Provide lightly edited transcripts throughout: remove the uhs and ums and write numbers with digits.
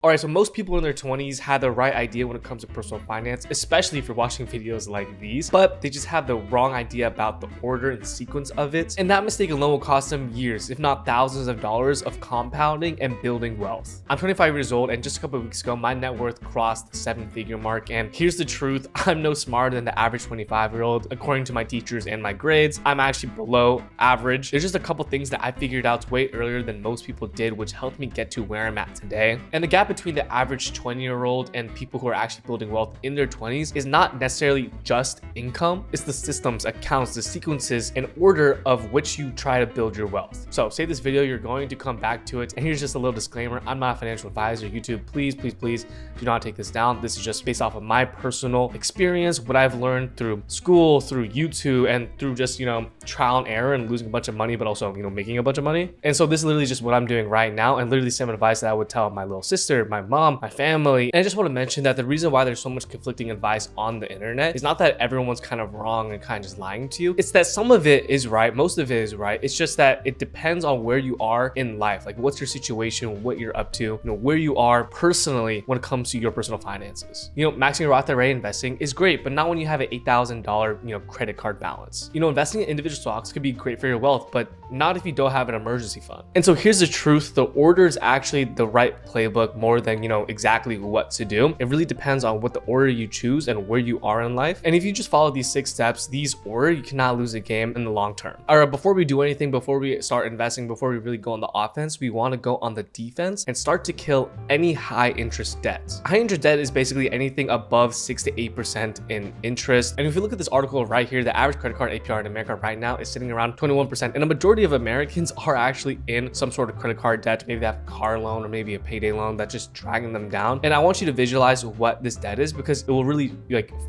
Alright, so most people in their 20s had the right idea when it comes to personal finance, especially if you're watching videos like these, but they just have the wrong idea about the order and sequence of it. And that mistake alone will cost them years, if not thousands of dollars of compounding and building wealth. I'm 25 years old, and just a couple of weeks ago, my net worth crossed the 7-figure mark. And here's the truth, I'm no smarter than the average 25-year-old. According to my teachers and my grades, I'm actually below average. There's just a couple things that I figured out way earlier than most people did, which helped me get to where I'm at today. And the gap between the average 20-year-old and people who are actually building wealth in their 20s is not necessarily just income. It's the systems, accounts, the sequences, and order of which you try to build your wealth. So say this video, you're going to come back to it. And here's just a little disclaimer. I'm not a financial advisor. YouTube, please do not take this down. This is just based off of my personal experience, what I've learned through school, through YouTube, and through just, trial and error and losing a bunch of money, but also, making a bunch of money. And so this is literally just what I'm doing right now, and literally some advice that I would tell my little sister, my mom, my family. And I just want to mention that the reason why there's so much conflicting advice on the internet is not that everyone's kind of wrong and kind of just lying to you. It's that some of it is right, most of it is right. It's just that it depends on where you are in life, like what's your situation, what you're up to, where you are personally when it comes to your personal finances. Maxing your Roth IRA investing is great, but not when you have an $8,000 credit card balance. Investing in individual stocks could be great for your wealth, but not if you don't have an emergency fund. And so here's the truth, the order is actually the right playbook more than exactly what to do. It really depends on what the order you choose and where you are in life. And if you just follow these 6 steps, these order, you cannot lose a game in the long term. All right, before we do anything, before we start investing, before we really go on the offense, we want to go on the defense and start to kill any high interest debt. High interest debt is basically anything above 6 to 8% in interest. And if you look at this article right here, the average credit card APR in America right now is sitting around 21%. And a majority of Americans are actually in some sort of credit card debt. Maybe they have a car loan or maybe a payday loan that's just dragging them down. And I want you to visualize what this debt is, because it will really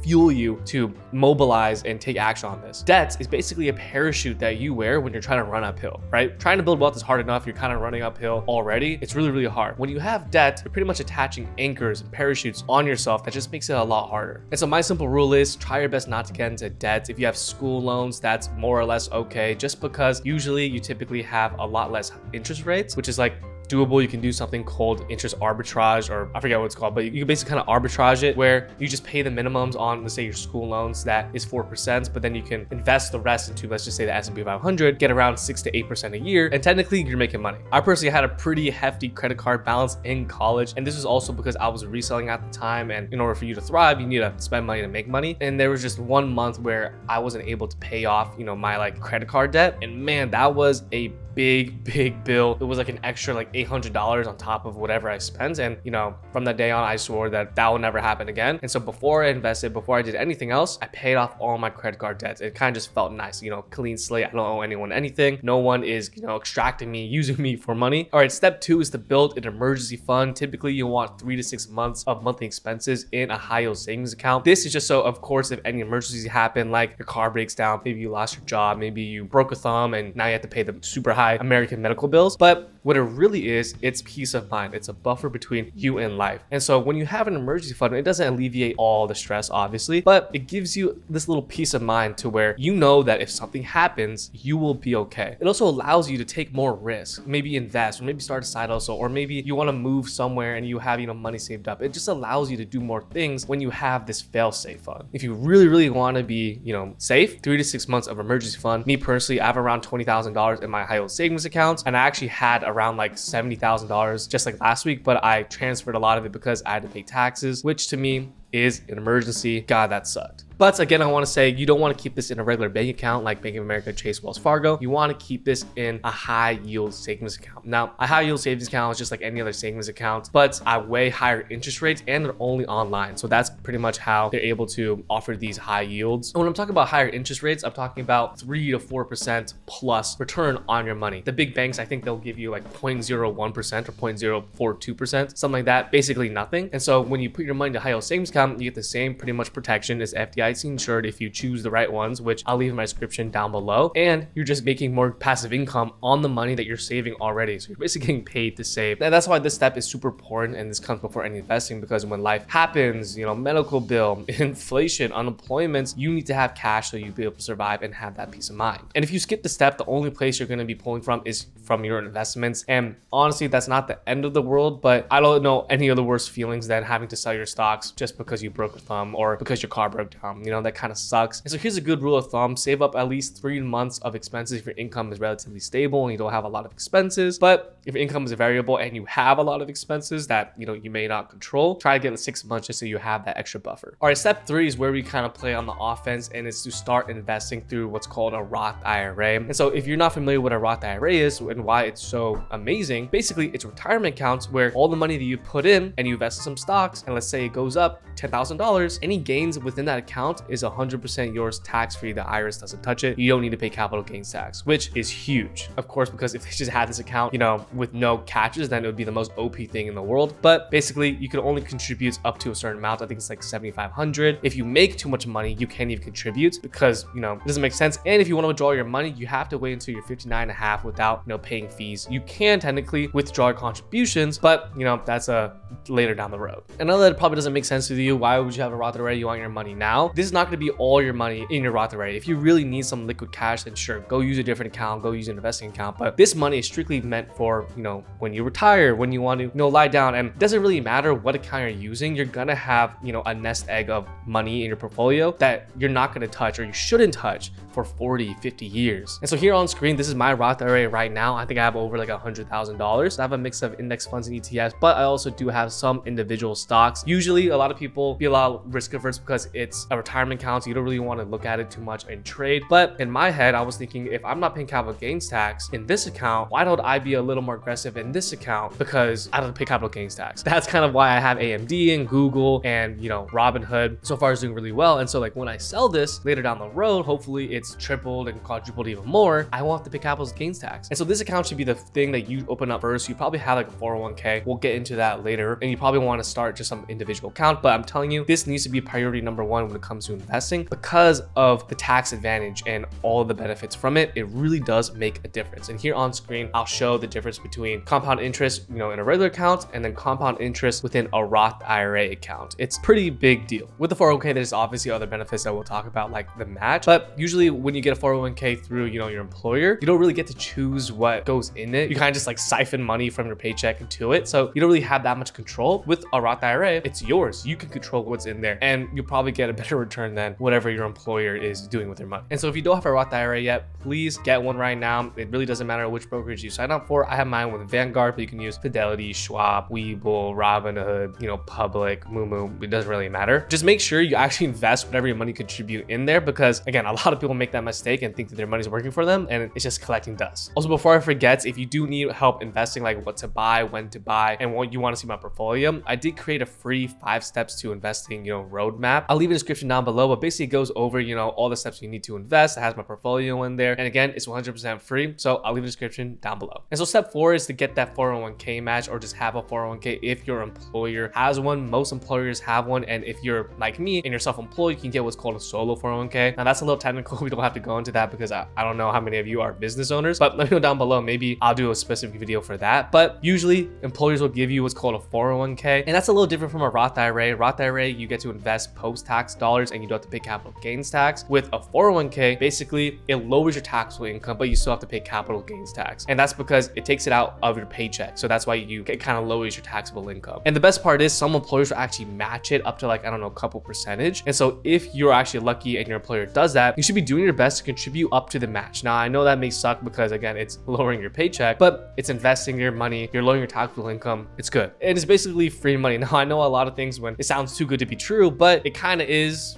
fuel you to mobilize and take action on this. Debt is basically a parachute that you wear when you're trying to run uphill, right? Trying to build wealth is hard enough. You're kind of running uphill already. It's really hard. When you have debt, you're pretty much attaching anchors and parachutes on yourself. That just makes it a lot harder. And so my simple rule is try your best not to get into debt. If you have school loans, that's more or less okay, just because usually you typically have a lot less interest rates, which is doable. You can do something called interest arbitrage, or I forget what it's called, but you can basically kind of arbitrage it where you just pay the minimums on, let's say, your school loans that is 4%, but then you can invest the rest into, let's just say, the S&P 500, get around 6 to 8% a year, and technically you're making money. I personally had a pretty hefty credit card balance in college, and this was also because I was reselling at the time, and in order for you to thrive, you need to spend money to make money. And there was just one month where I wasn't able to pay off, my credit card debt, and man, that was a big bill. It was an extra $800 on top of whatever I spent. And from that day on, I swore that will never happen again. And so before I invested, before I did anything else, I paid off all my credit card debts. It kind of just felt nice, clean slate. I don't owe anyone anything. No one is, extracting me, using me for money. All right, step 2 is to build an emergency fund. Typically you want 3 to 6 months of monthly expenses in a high yield savings account. This is just so, of course, if any emergencies happen, like your car breaks down, maybe you lost your job, maybe you broke a thumb and now you have to pay the super high American medical bills. But what it really is, it's peace of mind. It's a buffer between you and life. And so when you have an emergency fund, it doesn't alleviate all the stress, obviously, but it gives you this little peace of mind to where that if something happens, you will be okay. It also allows you to take more risks, maybe invest, or maybe start a side hustle, or maybe you want to move somewhere and you have money saved up. It just allows you to do more things when you have this fail-safe fund. If you really want to be safe, 3 to 6 months of emergency fund. Me personally, I have around $20,000 in my high yield savings accounts, and I actually had around $70,000 just last week, but I transferred a lot of it because I had to pay taxes, which to me is an emergency. God, that sucked. But again, I want to say you don't want to keep this in a regular bank account like Bank of America, Chase, Wells Fargo. You want to keep this in a high yield savings account. Now, a high yield savings account is just like any other savings account, but I way higher interest rates and they're only online. So that's pretty much how they're able to offer these high yields. And when I'm talking about higher interest rates, I'm talking about 3 to 4% plus return on your money. The big banks, I think they'll give you 0.01% or 0.042%, something like that, basically nothing. And so when you put your money to high yield savings account, you get the same pretty much protection as FDIC FDIC insured if you choose the right ones, which I'll leave in my description down below. And you're just making more passive income on the money that you're saving already. So you're basically getting paid to save. And that's why this step is super important, and this comes before any investing, because when life happens, medical bill, inflation, unemployment, you need to have cash so you'll be able to survive and have that peace of mind. And if you skip the step, the only place you're going to be pulling from is from your investments. And honestly, that's not the end of the world, but I don't know any other worse feelings than having to sell your stocks just because you broke a thumb or because your car broke down. That kind of sucks. And so here's a good rule of thumb: save up at least 3 months of expenses if your income is relatively stable and you don't have a lot of expenses. But if your income is variable and you have a lot of expenses that you may not control, try to get 6 months just so you have that extra buffer. All right, step 3 is where we kind of play on the offense, and it's to start investing through what's called a Roth IRA. And so if you're not familiar with what a Roth IRA is and why it's so amazing, basically it's retirement accounts where all the money that you put in and you invest in some stocks, and let's say it goes up $10,000, any gains within that account is 100% yours tax-free. The IRS doesn't touch it. You don't need to pay capital gains tax, which is huge, of course, because if they just had this account, with no catches, then it would be the most OP thing in the world. But basically, you can only contribute up to a certain amount. I think it's like $7,500. If you make too much money, you can't even contribute because, it doesn't make sense. And if you want to withdraw your money, you have to wait until you're 59 and a half without, paying fees. You can technically withdraw your contributions, but, that's later down the road. I know that it probably doesn't make sense to you. Why would you have a Roth IRA? You want your money now. This is not going to be all your money in your Roth IRA. If you really need some liquid cash, then sure, go use a different account, go use an investing account. But this money is strictly meant for, when you retire, when you want to, lie down. And it doesn't really matter what account you're using. You're going to have, a nest egg of money in your portfolio that you're not going to touch, or you shouldn't touch, for 40, 50 years. And so here on screen, this is my Roth IRA right now. I think I have over like $100,000. I have a mix of index funds and ETFs, but I also do have some individual stocks. Usually a lot of people be a lot risk averse because it's a retirement account, so you don't really want to look at it too much and trade. But in my head, I was thinking, if I'm not paying capital gains tax in this account, why don't I be a little more aggressive in this account? Because I don't pay capital gains tax. That's kind of why I have AMD and Google and, Robinhood so far is doing really well. And so like when I sell this later down the road, hopefully it's tripled and quadrupled even more, I won't have to pay capital gains tax. And so this account should be the thing that you open up first. You probably have like a 401k. We'll get into that later. And you probably want to start just some individual account, but I'm telling you, this needs to be priority number 1 when it comes to investing because of the tax advantage and all the benefits from it. It really does make a difference. And here on screen, I'll show the difference between compound interest, in a regular account and then compound interest within a Roth IRA account. It's pretty big deal. With the 401k, there's obviously other benefits that we'll talk about, like the match, but usually when you get a 401k through, your employer, you don't really get to choose what goes in it. You kind of just like siphon money from your paycheck into it. So you don't really have that much control. With a Roth IRA, it's yours. You can control what's in there, and you'll probably get a better return than whatever your employer is doing with their money. And so if you don't have a Roth IRA yet, please get one right now. It really doesn't matter which brokerage you sign up for. I have mine with Vanguard, but you can use Fidelity, Schwab, Webull, Robinhood, Public, Moomoo. It doesn't really matter. Just make sure you actually invest whatever your money contribute in there, because again, a lot of people make that mistake and think that their money's working for them, and it's just collecting dust. Also, before I forget, if you do need help investing, like what to buy, when to buy, and what you want to see my portfolio, I did create a free 5 steps to investing, roadmap. I'll leave a description down below, but basically it goes over, all the steps you need to invest. It has my portfolio in there. And again, it's 100% free. So I'll leave a description down below. And so step 4 is to get that 401k match, or just have a 401k if your employer has one. Most employers have one. And if you're like me and you're self-employed, you can get what's called a solo 401k. Now that's a little technical. We don't have to go into that because I don't know how many of you are business owners, but let me know down below. Maybe I'll do a specific video for that. But usually employers will give you what's called a 401k. And that's a little different from a Roth IRA. Roth IRA, you get to invest post-tax dollars and you don't have to pay capital gains tax. With a 401k, basically it lowers your taxable income, but you still have to pay capital gains tax. And that's because it takes it out of your paycheck. So that's why it kind of lowers your taxable income. And the best part is some employers will actually match it up to like, I don't know, a couple percentage. And so if you're actually lucky and your employer does that, you should be doing your best to contribute up to the match. Now I know that may suck because again, it's lowering your paycheck, but it's investing your money, you're lowering your taxable income. It's good. And it's basically free money. Now I know a lot of things when it sounds too good to be true, but it kind of is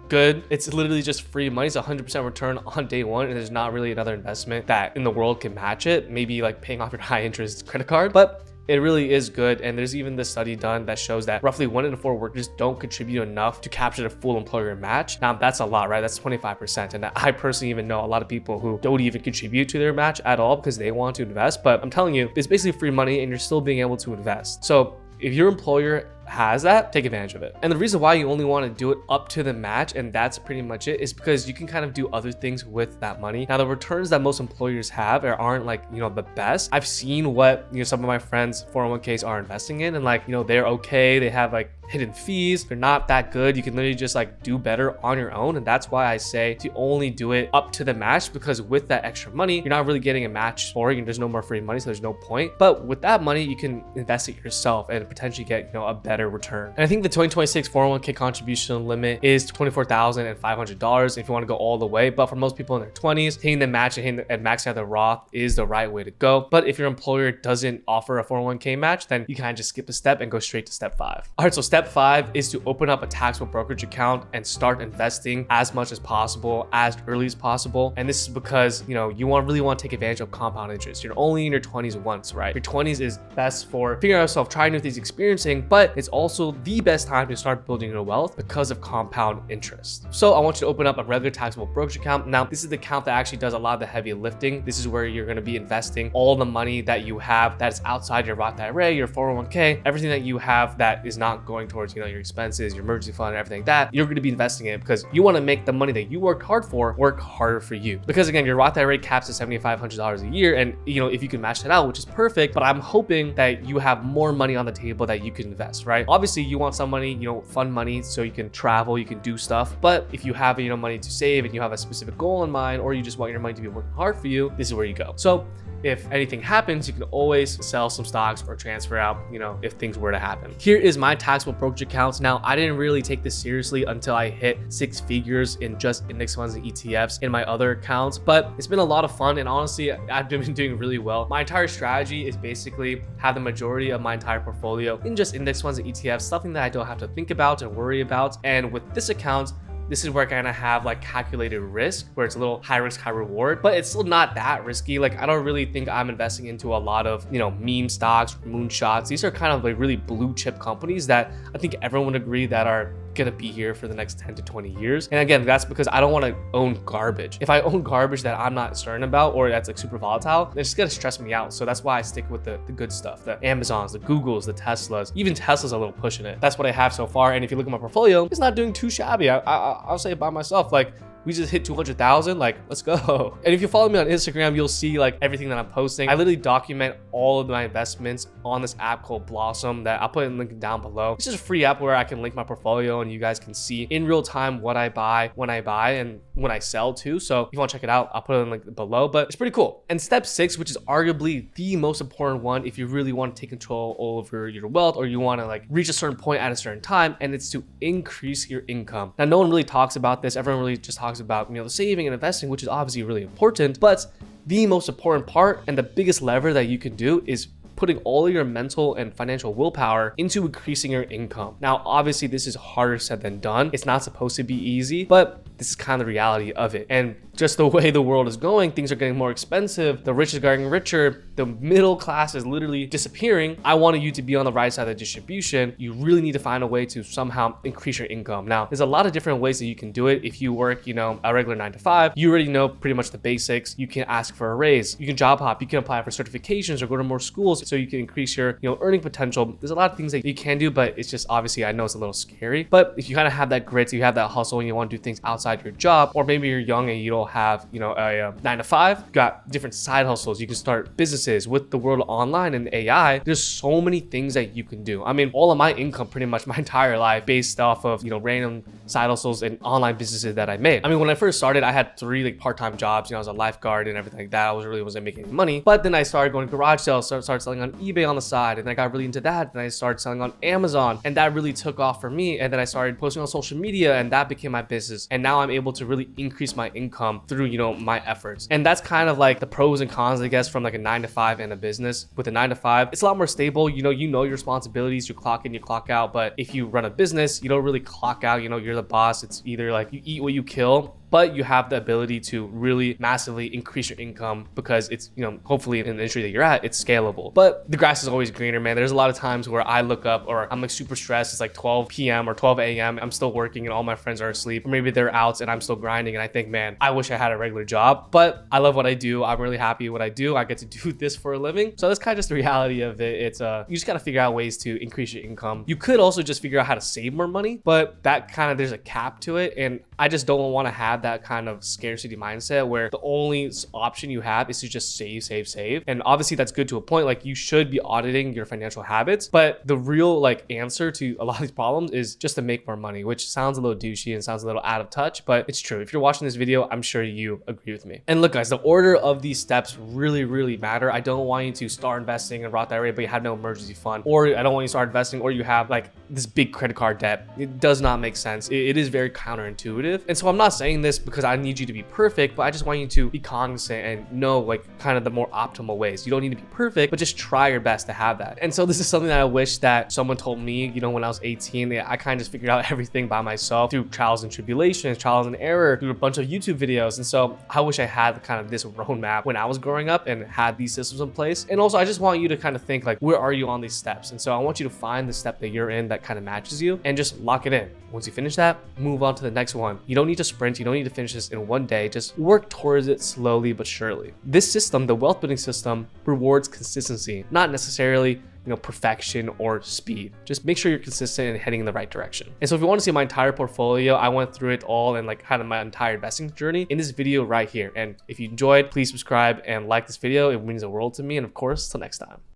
good. It's literally just free money. It's 100% return on day one, and there's not really another investment that in the world can match it. Maybe like paying off your high interest credit card, but it really is good. And there's even this study done that shows that roughly 1 in 4 workers don't contribute enough to capture the full employer match. Now that's a lot, right? That's 25%. And I personally even know a lot of people who don't even contribute to their match at all because they want to invest. But I'm telling you, it's basically free money and you're still being able to invest. So if your employer has that, take advantage of it. And the reason why you only want to do it up to the match, and that's pretty much it, is because you can kind of do other things with that money. Now, the returns that most employers have aren't like, the best. I've seen what, some of my friends 401ks are investing in, and like, they're okay. They have like hidden fees. They're not that good. You can literally just like do better on your own. And that's why I say to only do it up to the match, because with that extra money, you're not really getting a match for it, and there's no more free money, so there's no point. But with that money, you can invest it yourself and potentially get, a better return. And I think the 2026 401k contribution limit is $24,500 if you want to go all the way. But for most people in their 20s, taking the match and maxing out the Roth is the right way to go. But if your employer doesn't offer a 401k match, then you kind of just skip a step and go straight to step 5. All right, so step 5 is to open up a taxable brokerage account and start investing as much as possible, as early as possible. And this is because, you really want to take advantage of compound interest. You're only in your 20s once, right? Your 20s is best for figuring out yourself, trying new things, experiencing, but it's also the best time to start building your wealth because of compound interest. So I want you to open up a regular taxable brokerage account. Now, this is the account that actually does a lot of the heavy lifting. This is where you're going to be investing all the money that you have that is outside your Roth IRA, your 401k, everything that you have that is not going towards, your expenses, your emergency fund, and everything like that. You're going to be investing in it because you want to make the money that you worked hard for work harder for you. Because again, your Roth IRA caps at $7,500 a year, and if you can match that out, which is perfect, but I'm hoping that you have more money on the table that you can invest, right? Obviously, you want some money, fun money, so you can travel, you can do stuff. But if you have, money to save and you have a specific goal in mind, or you just want your money to be working hard for you, this is where you go. So if anything happens, you can always sell some stocks or transfer out, if things were to happen. Here is my taxable brokerage accounts. Now, I didn't really take this seriously until I hit 6 figures in just index funds and ETFs in my other accounts, but it's been a lot of fun, and honestly, I've been doing really well. My entire strategy is basically have the majority of my entire portfolio in just index funds and ETFs, something that I don't have to think about and worry about. And with this account, this is where I kind of have like calculated risk, where it's a little high risk, high reward, but it's still not that risky. Like, I don't really think I'm investing into a lot of, meme stocks, moonshots. These are kind of like really blue chip companies that I think everyone would agree that are gonna be here for the next 10 to 20 years. And again, that's because I don't want to own garbage. If I own garbage that I'm not certain about, or that's like super volatile, it's just gonna stress me out. So that's why I stick with the good stuff, the Amazons, the Googles, the Teslas. Even Tesla's a little pushing it. That's what I have so far. And if you look at my portfolio, it's not doing too shabby. I'll say it by myself. Like, we just hit 200,000, like, let's go. And if you follow me on Instagram, you'll see like everything that I'm posting. I literally document all of my investments on this app called Blossom that I'll put a link down below. It's just a free app where I can link my portfolio and you guys can see in real time what I buy, when I buy, and when I sell too. So if you want to check it out, I'll put it in link below, but it's pretty cool. And step 6, which is arguably the most important one if you really want to take control over your wealth, or you want to like reach a certain point at a certain time, and it's to increase your income. Now, no one really talks about this. Everyone really just talks about, the saving and investing, which is obviously really important, but the most important part and the biggest lever that you can do is putting all of your mental and financial willpower into increasing your income. Now, obviously, this is harder said than done. It's not supposed to be easy, but this is kind of the reality of it. And just the way the world is going, things are getting more expensive. The rich is getting richer. The middle class is literally disappearing. I wanted you to be on the right side of the distribution. You really need to find a way to somehow increase your income. Now, there's a lot of different ways that you can do it. If you work, a regular 9 to 5, you already know pretty much the basics. You can ask for a raise. You can job hop. You can apply for certifications or go to more schools so you can increase your, earning potential. There's a lot of things that you can do, but it's just obviously, I know it's a little scary. But if you kind of have that grit, you have that hustle, and you want to do things outside your job, or maybe you're young and you don't have, a 9 to 5, you got different side hustles. You can start businesses with the world online and AI. There's so many things that you can do. I mean, all of my income, pretty much my entire life, based off of, random side hustles and online businesses that I made. I mean, when I first started, I had 3 like part-time jobs. I was a lifeguard and everything like that. I wasn't making any money. But then I started going to garage sales, started selling on eBay on the side, and then I got really into that. And I started selling on Amazon, and that really took off for me. And then I started posting on social media, and that became my business. And now I'm able to really increase my income through, my efforts. And that's kind of like the pros and cons, I guess, from like a 9 to 5 and a business. With a 9 to 5, it's a lot more stable. You know your responsibilities, you clock in, you clock out. But if you run a business, you don't really clock out. You're the boss. It's either like you eat what you kill, but you have the ability to really massively increase your income because it's, you know, hopefully in the industry that you're at, it's scalable. But the grass is always greener, man. There's a lot of times where I look up or I'm like super stressed. It's like 12 p.m. or 12 a.m. I'm still working and all my friends are asleep, or maybe they're out and I'm still grinding, and I think, man, I wish I had a regular job, but I love what I do. I'm really happy with what I do. I get to do this for a living. So that's kind of just the reality of it. It's you just got to figure out ways to increase your income. You could also just figure out how to save more money, but that kind of, there's a cap to it. And I just don't want to have that kind of scarcity mindset where the only option you have is to just save. And obviously that's good to a point. Like, you should be auditing your financial habits, but the real like answer to a lot of these problems is just to make more money, which sounds a little douchey and sounds a little out of touch, but it's true. If you're watching this video, I'm sure you agree with me. And look, guys, the order of these steps really matter. I don't want you to start investing in Roth IRA, but you have no emergency fund, or I don't want you to start investing or you have like this big credit card debt. It does not make sense. It is very counterintuitive. And so I'm not saying this because I need you to be perfect, but I just want you to be cognizant and know like kind of the more optimal ways. You don't need to be perfect, but just try your best to have that. And so this is something that I wish that someone told me, you know, when I was 18. I kind of just figured out everything by myself through trials and tribulations, trials and error, through a bunch of YouTube videos. And so I wish I had kind of this roadmap when I was growing up and had these systems in place. And also I just want you to kind of think like, where are you on these steps? And so I want you to find the step that you're in that kind of matches you and just lock it in. Once you finish that, move on to the next one. You don't need to sprint. You don't need to finish this in one day. Just work towards it slowly but surely. This system, the wealth building system, rewards consistency, not necessarily, you know, perfection or speed. Just make sure you're consistent and heading in the right direction. And so if you want to see my entire portfolio, I went through it all and like kind of my entire investing journey in this video right here. And if you enjoyed, please subscribe and like this video. It means the world to me. And of course, till next time.